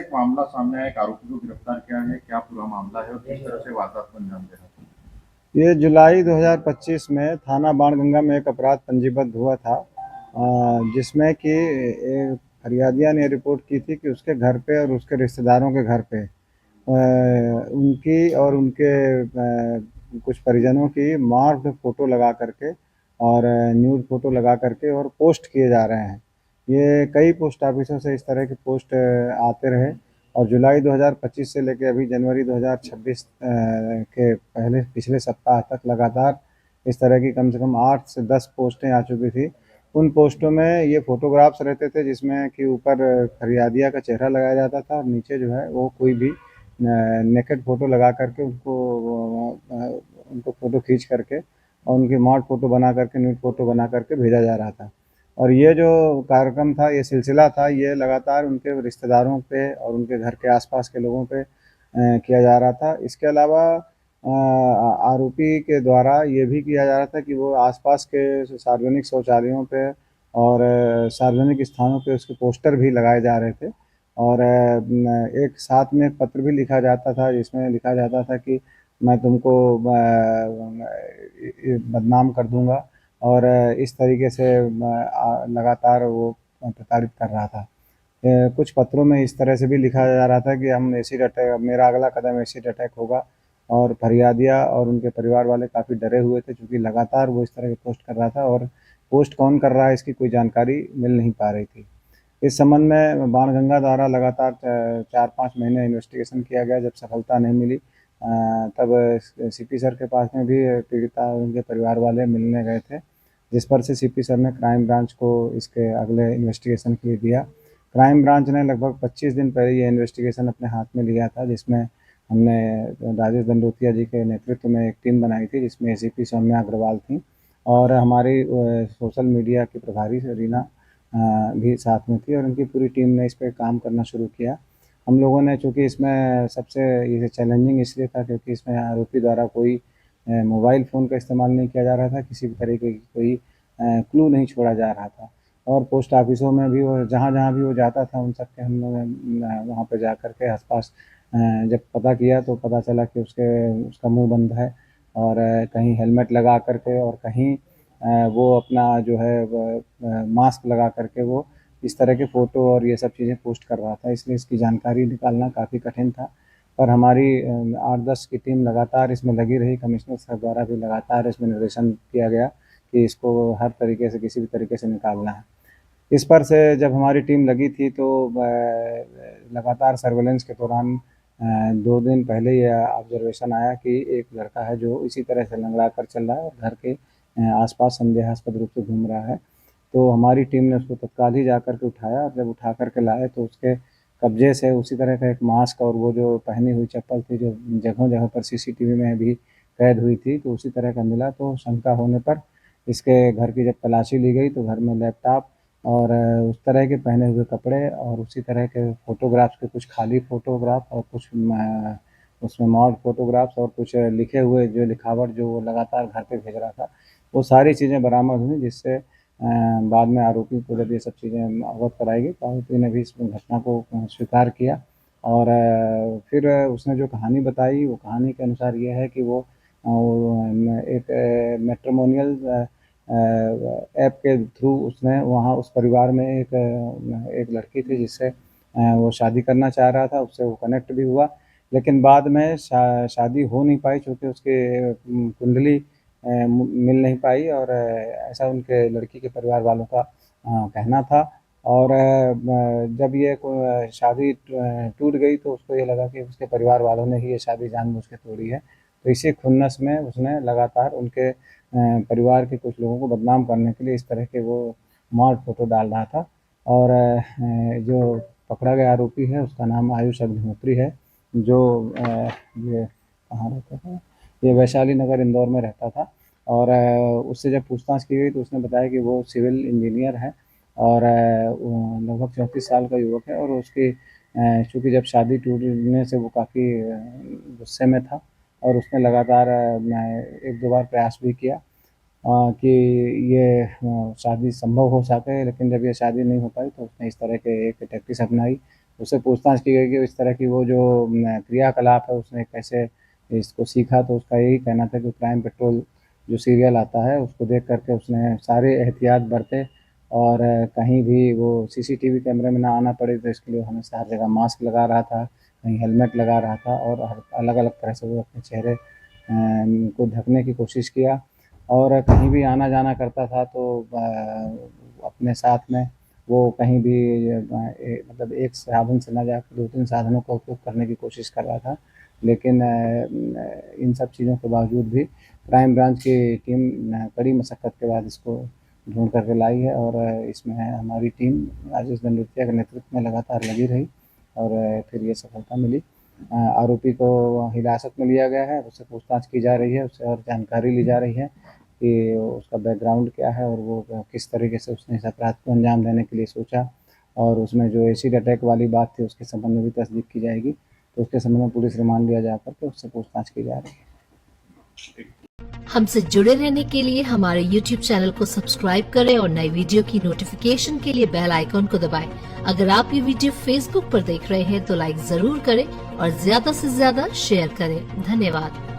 एक मामला सामने आया, एक आरोपी को गिरफ्तार किया है, क्या पूरा मामला है और किस तरह से वारदात को अंजाम दे रहा था? ये जुलाई 2025 में थाना बाणगंगा में एक अपराध पंजीबद्ध हुआ था, जिसमें कि एक फरियादिया ने रिपोर्ट की थी कि उसके घर पे और उसके रिश्तेदारों के घर पे उनकी और उनके कुछ परिजनों की मार्क्ड फ़ोटो लगा करके और न्यूड फ़ोटो लगा करके और पोस्ट किए जा रहे हैं। ये कई पोस्ट ऑफिसों से इस तरह के पोस्ट आते रहे और जुलाई 2025 से लेकर अभी जनवरी 2026 के पहले पिछले सप्ताह तक लगातार इस तरह की कम से कम 8 से 10 पोस्टें आ चुकी थी। उन पोस्टों में ये फ़ोटोग्राफ्स रहते थे जिसमें कि ऊपर फरियादिया का चेहरा लगाया जाता था और नीचे जो है वो कोई भी नेकेड फ़ोटो लगा करके उनको फ़ोटो खींच करके और उनकी मॉड फ़ोटो बना करके न्यूड फ़ोटो बना करके भेजा जा रहा था। और ये जो कार्यक्रम था, ये सिलसिला था, ये लगातार उनके रिश्तेदारों पे और उनके घर के आसपास के लोगों पे किया जा रहा था। इसके अलावा आरोपी के द्वारा ये भी किया जा रहा था कि वो आसपास के सार्वजनिक शौचालयों पे और सार्वजनिक स्थानों पे उसके पोस्टर भी लगाए जा रहे थे और एक साथ में एक पत्र भी लिखा जाता था जिसमें लिखा जाता था कि मैं तुमको बदनाम कर दूंगा और इस तरीके से लगातार वो प्रताड़ित कर रहा था। कुछ पत्रों में इस तरह से भी लिखा जा रहा था कि हम एसिड अटैक, मेरा अगला कदम एसिड अटैक होगा और फरियादिया और उनके परिवार वाले काफ़ी डरे हुए थे क्योंकि लगातार वो इस तरह के पोस्ट कर रहा था और पोस्ट कौन कर रहा है इसकी कोई जानकारी मिल नहीं पा रही थी। इस संबंध में बाणगंगा द्वारा लगातार 4-5 महीने इन्वेस्टिगेशन किया गया। जब सफलता नहीं मिली तब सीपी सर के पास में भी पीड़िता और उनके परिवार वाले मिलने गए थे, जिस पर से सीपी सर ने क्राइम ब्रांच को इसके अगले इन्वेस्टिगेशन के लिए दिया। क्राइम ब्रांच ने लगभग 25 दिन पहले ये इन्वेस्टिगेशन अपने हाथ में लिया था, जिसमें हमने राजेश दंडोतिया जी के नेतृत्व में एक टीम बनाई थी जिसमें एसीपी सौम्या अग्रवाल थी और हमारी सोशल मीडिया की प्रभारी रीना भी साथ में थी और उनकी पूरी टीम ने इस पे काम करना शुरू किया। हम लोगों ने, चूँकि इसमें सबसे ये चैलेंजिंग इसलिए था क्योंकि इसमें आरोपी द्वारा कोई मोबाइल फ़ोन का इस्तेमाल नहीं किया जा रहा था, किसी भी तरीके की कोई क्लू नहीं छोड़ा जा रहा था और पोस्ट ऑफिसों में भी वो जहाँ-जहाँ भी वो जाता था उन सब के हम लोग वहाँ पे जा कर के आस-पास जब पता किया तो पता चला कि उसका मुँह बंद है और कहीं हेलमेट लगा कर के और कहीं वो अपना जो है मास्क लगा कर के वो इस तरह के फ़ोटो और ये सब चीज़ें पोस्ट कर रहा था, इसलिए इसकी जानकारी निकालना काफ़ी कठिन था। पर हमारी 8-10 की टीम लगातार इसमें लगी रही, कमिश्नर साहब द्वारा भी लगातार इसमें निर्देशन किया गया कि इसको हर तरीके से किसी भी तरीके से निकालना है। इस पर से जब हमारी टीम लगी थी तो लगातार सर्वेलेंस के दौरान 2 दिन पहले ये ऑब्जर्वेशन आया कि एक लड़का है जो इसी तरह से लंगड़ा कर चल रहा है और घर के आस-पास संदेहास्पद रूप से घूम रहा है। तो हमारी टीम ने उसको तत्काल ही जाकर के उठाया और जब उठा कर के लाए तो उसके कब्जे से उसी तरह का एक मास्क और वो जो पहनी हुई चप्पल थी जो जगह-जगह पर सीसीटीवी में भी कैद हुई थी, तो उसी तरह का मिला। तो शंका होने पर इसके घर की जब तलाशी ली गई तो घर में लैपटॉप और उस तरह के पहने हुए कपड़े और उसी तरह के फ़ोटोग्राफ्स के कुछ खाली फ़ोटोग्राफ और कुछ उसमें मॉड फ़ोटोग्राफ्स और कुछ लिखे हुए जो लिखावट जो वो लगातार घर पे भेज रहा था, वो सारी चीज़ें बरामद हुई जिससे बाद में आरोपी को जब ये सब चीज़ें अवगत कराई गई तो आरोपी ने भी इस घटना को स्वीकार किया और फिर उसने जो कहानी बताई वो कहानी के अनुसार ये है कि वो एक मैट्रिमोनियल ऐप के थ्रू उसने वहाँ उस परिवार में एक लड़की थी जिससे वो शादी करना चाह रहा था, उससे वो कनेक्ट भी हुआ। लेकिन बाद में शादी हो नहीं पाई चूँकि उसकी कुंडली मिल नहीं पाई और ऐसा उनके लड़की के परिवार वालों का कहना था और जब ये शादी टूट गई तो उसको ये लगा कि उसके परिवार वालों ने ही ये शादी जानबूझ के तोड़ी है। तो इसी खुन्नस में उसने लगातार उनके परिवार के कुछ लोगों को बदनाम करने के लिए इस तरह के वो मॉड फ़ोटो डाल रहा था और जो पकड़ा गया आरोपी है उसका नाम आयुष अग्निहोत्री है, जो ये कहाँ रहता था? ये वैशाली नगर इंदौर में रहता था और उससे जब पूछताछ की गई तो उसने बताया कि वो सिविल इंजीनियर है और वो लगभग 34 साल का युवक है और उसकी चूँकि जब शादी टूटने से वो काफ़ी गुस्से में था और उसने लगातार 1-2 बार प्रयास भी किया कि ये शादी संभव हो सके, लेकिन जब ये शादी नहीं हो पाई तो उसने इस तरह के एक टैक्टिस अपनाई उससे पूछताछ की गई कि इस तरह की वो जो क्रियाकलाप है उसने कैसे इसको सीखा। तो उसका यही कहना था कि क्राइम पेट्रोल जो सीरियल आता है उसको देख करके उसने सारे एहतियात बरते और कहीं भी वो सीसीटीवी कैमरे में ना आना पड़े, तो इसके लिए हमेशा हर जगह मास्क लगा रहा था, कहीं हेलमेट लगा रहा था और हर अलग-अलग तरह से वो अपने चेहरे को ढकने की कोशिश किया। और कहीं भी आना-जाना करता था तो अपने साथ में वो कहीं भी मतलब एक साधन से ना जाकर 2-3 साधनों का उपयोग करने की कोशिश कर रहा था। लेकिन इन सब चीज़ों के बावजूद भी क्राइम ब्रांच की टीम कड़ी मशक्कत के बाद इसको ढूँढ करके लाई है और इसमें हमारी टीम राजेश दंडोतिया के नेतृत्व में लगातार लगी रही और फिर ये सफलता मिली। आरोपी को हिरासत में लिया गया है, उससे पूछताछ की जा रही है, उससे और जानकारी ली जा रही है कि उसका बैकग्राउंड क्या है और वो किस तरीके से उसने इस अपराध को अंजाम देने के लिए सोचा। और उसमें जो एसिड अटैक वाली बात थी उसके संबंध में भी तस्दीक की जाएगी। तो उसके संबंध में पुलिस रिमांड लिया जा करके उससे पूछताछ की जा रही है। हमसे जुड़े रहने के लिए हमारे YouTube चैनल को सब्सक्राइब करें और नई वीडियो की नोटिफिकेशन के लिए बेल आइकॉन को दबाएं। अगर आप ये वीडियो Facebook पर देख रहे हैं तो लाइक जरूर करें और ज्यादा से ज्यादा शेयर करें। धन्यवाद।